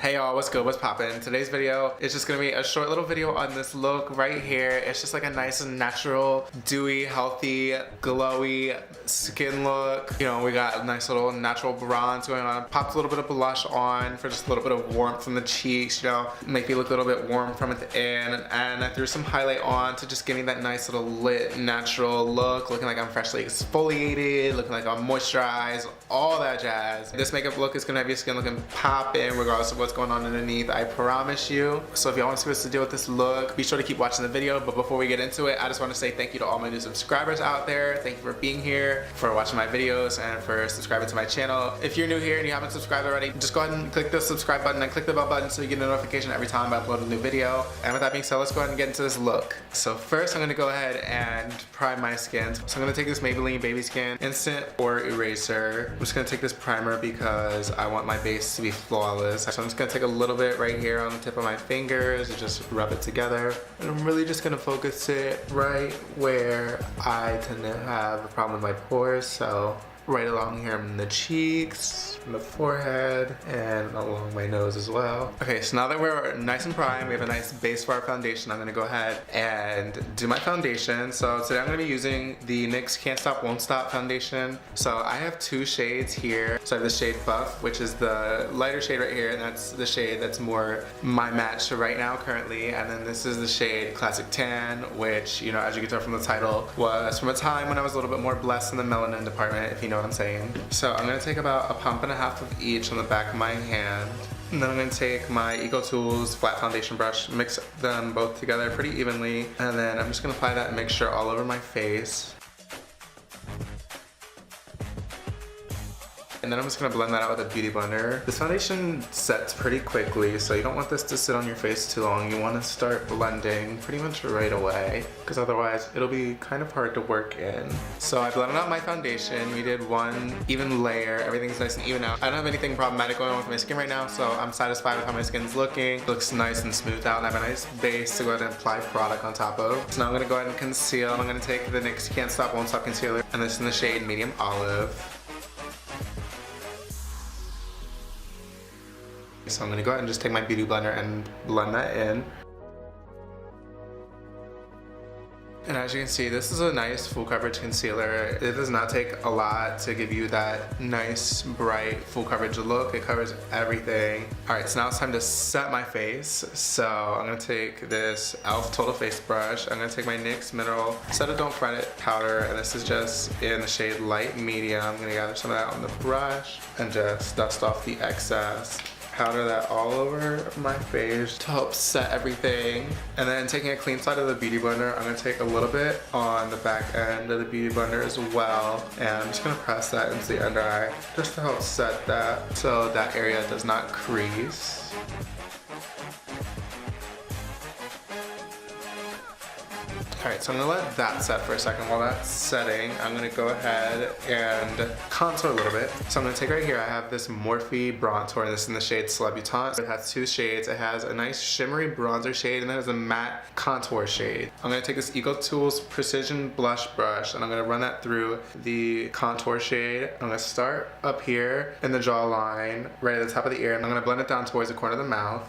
Hey y'all, what's good? What's poppin'? Today's video is just gonna be a short little video on this look right here. It's just like a nice natural, dewy, healthy, glowy skin look. You know, we got a nice little natural bronze going on. Popped a little bit of blush on for just a little bit of warmth from the cheeks, you know, make me look a little bit warm from within. And I threw some highlight on to just give me that nice little lit, natural look, looking like I'm freshly exfoliated, looking like I'm moisturized, all that jazz. This makeup look is gonna have your skin looking poppin' regardless of what's going on underneath, I promise you. So if y'all want to see what's to do with this look, be sure to keep watching the video. But before we get into it, I just want to say thank you to all my new subscribers out there. Thank you for being here, for watching my videos, and for subscribing to my channel. If you're new here and you haven't subscribed already, just go ahead and click the subscribe button and click the bell button so you get a notification every time I upload a new video. And with that being said, let's go ahead and get into this look. So first I'm going to go ahead and prime my skin. So I'm going to take this Maybelline Baby Skin Instant Pore Eraser. I'm just going to take this primer because I want my base to be flawless. So I'm just going to take a little bit right here on the tip of my fingers and just rub it together. And I'm really just gonna focus it right where I tend to have a problem with my pores. So right along here in the cheeks, the forehead, and along my nose as well. Okay, so now that we're nice and primed, we have a nice base for our foundation, I'm gonna go ahead and do my foundation. So today I'm gonna be using the NYX Can't Stop Won't Stop foundation. So I have two shades here. So I have the shade Buff, which is the lighter shade right here, and that's the shade that's more my match right now currently. And then this is the shade Classic Tan, which, you know, as you can tell from the title, was from a time when I was a little bit more blessed in the melanin department, if you know what I'm saying. So I'm gonna take about a pump and a half of each on the back of my hand. And then I'm gonna take my Eco Tools flat foundation brush, mix them both together pretty evenly. And then I'm just gonna apply that mixture all over my face. And then I'm just gonna blend that out with a beauty blender. This foundation sets pretty quickly, so you don't want this to sit on your face too long. You wanna start blending pretty much right away, because otherwise it'll be kind of hard to work in. So I blended out my foundation. We did one even layer. Everything's nice and even out. I don't have anything problematic going on with my skin right now, so I'm satisfied with how my skin's looking. It looks nice and smoothed out, and I have a nice base to go ahead and apply product on top of. So now I'm gonna go ahead and conceal. I'm gonna take the NYX Can't Stop Won't Stop concealer, and this is in the shade Medium Olive. So I'm gonna go ahead and just take my beauty blender and blend that in. And as you can see, this is a nice full coverage concealer. It does not take a lot to give you that nice, bright, full coverage look. It covers everything. All right, so now it's time to set my face. So I'm gonna take this e.l.f. Total Face Brush. I'm gonna take my NYX Mineral Set It Don't Fret It powder, and this is just in the shade Light Medium. I'm gonna gather some of that on the brush and just dust off the excess. Powder that all over my face to help set everything. And then taking a clean side of the beauty blender, I'm gonna take a little bit on the back end of the beauty blender as well. And I'm just gonna press that into the under eye just to help set that so that area does not crease. Alright, so I'm gonna let that set for a second. While that's setting, I'm gonna go ahead and contour a little bit. So I'm gonna take right here, I have this Morphe Brontour, and this is in the shade Celebutante. It has two shades. It has a nice shimmery bronzer shade, and then it has a matte contour shade. I'm gonna take this Eco Tools Precision Blush Brush, and I'm gonna run that through the contour shade. I'm gonna start up here in the jawline, right at the top of the ear, and I'm gonna blend it down towards the corner of the mouth.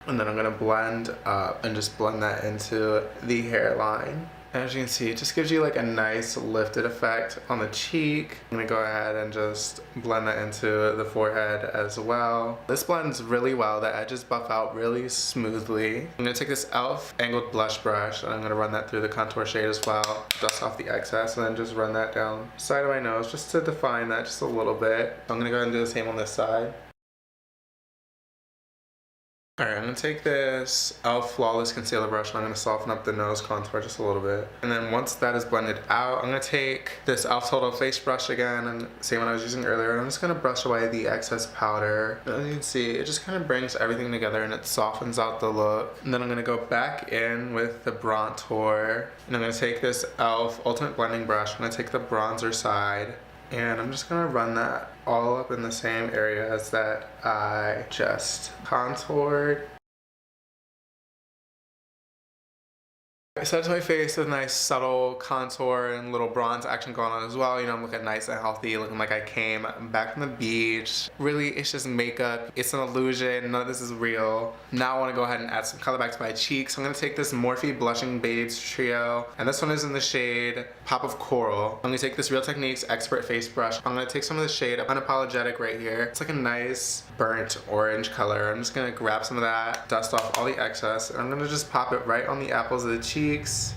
And then I'm gonna blend up and just blend that into the hairline. As you can see, it just gives you like a nice lifted effect on the cheek. I'm gonna go ahead and just blend that into the forehead as well. This blends really well. The edges buff out really smoothly. I'm gonna take this e.l.f. Angled Blush Brush, and I'm gonna run that through the contour shade as well. Dust off the excess, and then just run that down the side of my nose just to define that just a little bit. I'm gonna go ahead and do the same on this side. Alright, I'm going to take this e.l.f. Flawless Concealer Brush, and I'm going to soften up the nose contour just a little bit. And then once that is blended out, I'm going to take this e.l.f. Total Face Brush again, and same one I was using earlier, and I'm just going to brush away the excess powder. As you can see, it just kind of brings everything together and it softens out the look. And then I'm going to go back in with the Brontour, and I'm going to take this e.l.f. Ultimate Blending Brush. I'm going to take the bronzer side, and I'm just gonna run that all up in the same areas that I just contoured. I set it to my face with a nice subtle contour and little bronze action going on as well. You know, I'm looking nice and healthy, looking like I came back from the beach. Really, it's just makeup. It's an illusion. None of this is real. Now I want to go ahead and add some color back to my cheeks. So I'm going to take this Morphe Blushing Babes Trio, and this one is in the shade Pop of Coral. I'm going to take this Real Techniques Expert Face Brush. I'm going to take some of the shade Unapologetic right here. It's like a nice burnt orange color. I'm just going to grab some of that, dust off all the excess, and I'm going to just pop it right on the apples of the cheeks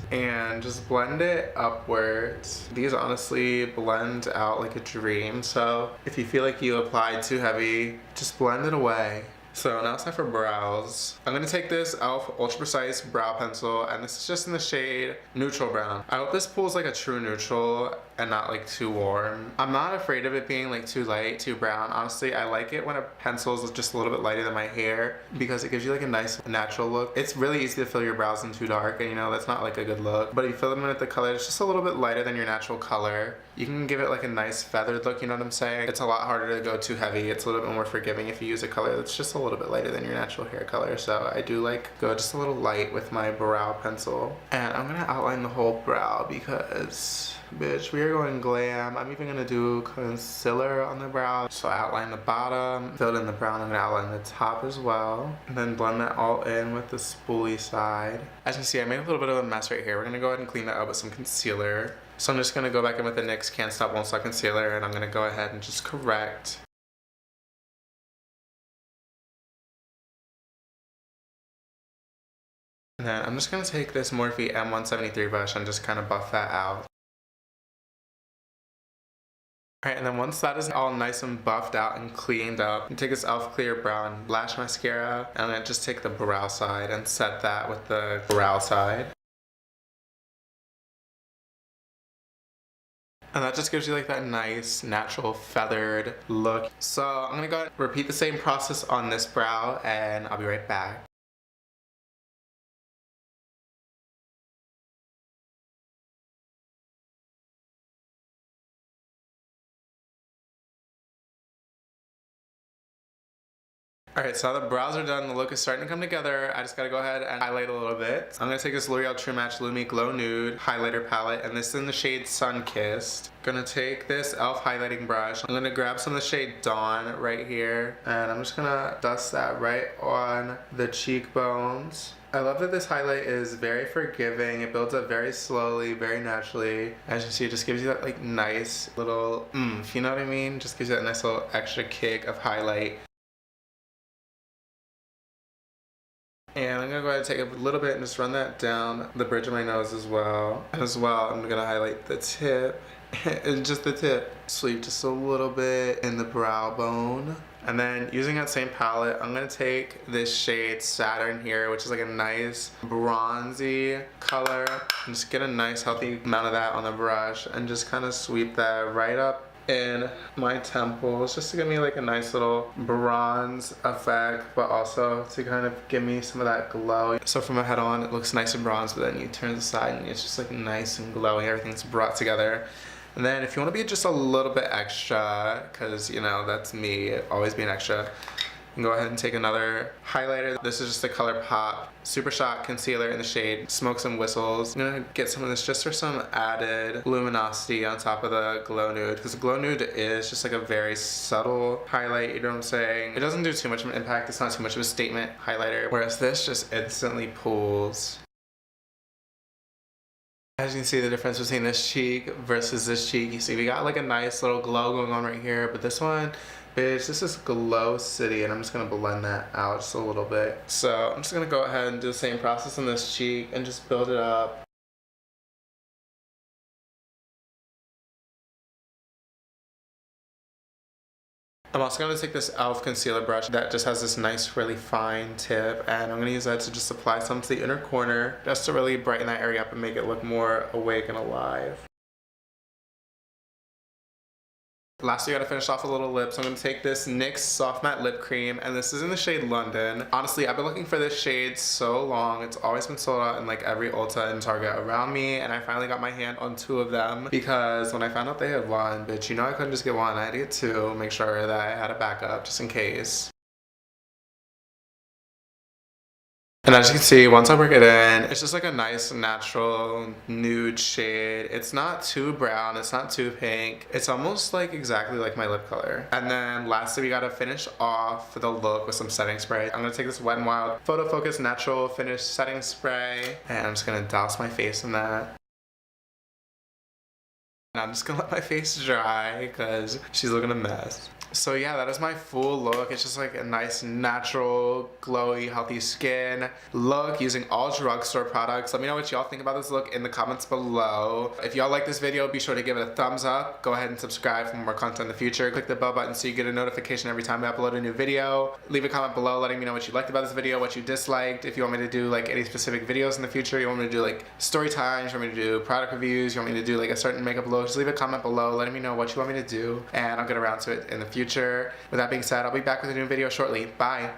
and just blend it upwards. These honestly blend out like a dream, so if you feel like you applied too heavy, just blend it away. So now it's time for brows. I'm going to take this e.l.f. Ultra Precise Brow Pencil, and this is just in the shade Neutral Brown. I hope this pulls like a true neutral and not like too warm. I'm not afraid of it being like too light, too brown. Honestly, I like it when a pencil is just a little bit lighter than my hair because it gives you like a nice natural look. It's really easy to fill your brows in too dark, and you know, that's not like a good look. But if you fill them in with the color, it's just a little bit lighter than your natural color. You can give it like a nice feathered look, you know what I'm saying? It's a lot harder to go too heavy. It's a little bit more forgiving if you use a color that's just a little bit lighter than your natural hair color. So I do like go just a little light with my brow pencil. And I'm gonna outline the whole brow because, bitch, we are going glam. I'm even gonna do concealer on the brow. So I outline the bottom, filled in the brown, I'm gonna outline the top as well. And then blend that all in with the spoolie side. As you can see, I made a little bit of a mess right here. We're gonna go ahead and clean that up with some concealer. So I'm just gonna go back in with the NYX Can't Stop Won't Stop concealer, and I'm gonna go ahead and just correct. And then I'm just gonna take this Morphe M173 brush and just kind of buff that out. Alright, and then once that is all nice and buffed out and cleaned up, you take this e.l.f. Clear Brown Lash Mascara, and then just take the brow side and set that with the brow side. And that just gives you like that nice, natural, feathered look. So I'm gonna go ahead and repeat the same process on this brow, and I'll be right back. Alright, so now the brows are done, the look is starting to come together. I just gotta go ahead and highlight a little bit. I'm gonna take this L'Oreal True Match Lumi Glow Nude highlighter palette, and this is in the shade Sunkissed. Gonna take this e.l.f. highlighting brush. I'm gonna grab some of the shade Dawn right here, and I'm just gonna dust that right on the cheekbones. I love that this highlight is very forgiving. It builds up very slowly, very naturally. As you see, it just gives you that like nice little oomph, you know what I mean? Just gives you that nice little extra kick of highlight. And I'm gonna go ahead and take a little bit and just run that down the bridge of my nose as well. I'm gonna highlight the tip, and just the tip. Sweep just a little bit in the brow bone. And then using that same palette, I'm gonna take this shade Saturn here, which is like a nice bronzy color. And just get a nice healthy amount of that on the brush and just kind of sweep that right up in my temples, just to give me like a nice little bronze effect, but also to kind of give me some of that glow. So from my head on, it looks nice and bronze, but then you turn to the side and it's just like nice and glowy. Everything's brought together. And then if you want to be just a little bit extra, because you know that's me, always being extra, you can go ahead and take another highlighter. This is just the Colourpop Super Shot Concealer in the shade Smokes and Whistles. I'm gonna get some of this just for some added luminosity on top of the Glow Nude, because the Glow Nude is just like a very subtle highlight, you know what I'm saying? It doesn't do too much of an impact, it's not too much of a statement highlighter, whereas this just instantly pulls. As you can see the difference between this cheek versus this cheek, you see we got like a nice little glow going on right here, but this one, bitch, this is Glow City, and I'm just gonna blend that out just a little bit. So I'm just gonna go ahead and do the same process on this cheek and just build it up. I'm also going to take this e.l.f. concealer brush that just has this nice, really fine tip, and I'm going to use that to just apply some to the inner corner just to really brighten that area up and make it look more awake and alive. Lastly, I gotta finish off a little lip, so I'm gonna take this NYX Soft Matte Lip Cream, and this is in the shade London. Honestly, I've been looking for this shade so long. It's always been sold out in like every Ulta and Target around me, and I finally got my hand on 2 of them because when I found out they had 1, bitch, you know I couldn't just get 1. I had to get 2, make sure that I had a backup just in case. And as you can see, once I work it in, it's just like a nice natural nude shade. It's not too brown, it's not too pink. It's almost like exactly like my lip color. And then lastly, we gotta finish off the look with some setting spray. I'm gonna take this Wet n Wild Photofocus Natural Finish Setting Spray, and I'm just gonna douse my face in that. And I'm just gonna let my face dry because she's looking a mess. So yeah, that is my full look. It's just like a nice, natural, glowy, healthy skin look using all Drugstore products. Let me know what y'all think about this look in the comments below. If y'all like this video, be sure to give it a thumbs up. Go ahead and subscribe for more content in the future. Click the bell button so you get a notification every time I upload a new video. Leave a comment below letting me know what you liked about this video, what you disliked. If you want me to do like any specific videos in the future, you want me to do like story times, you want me to do product reviews, you want me to do like a certain makeup look, just leave a comment below letting me know what you want me to do, and I'll get around to it in the future. With that being said, I'll be back with a new video shortly. Bye.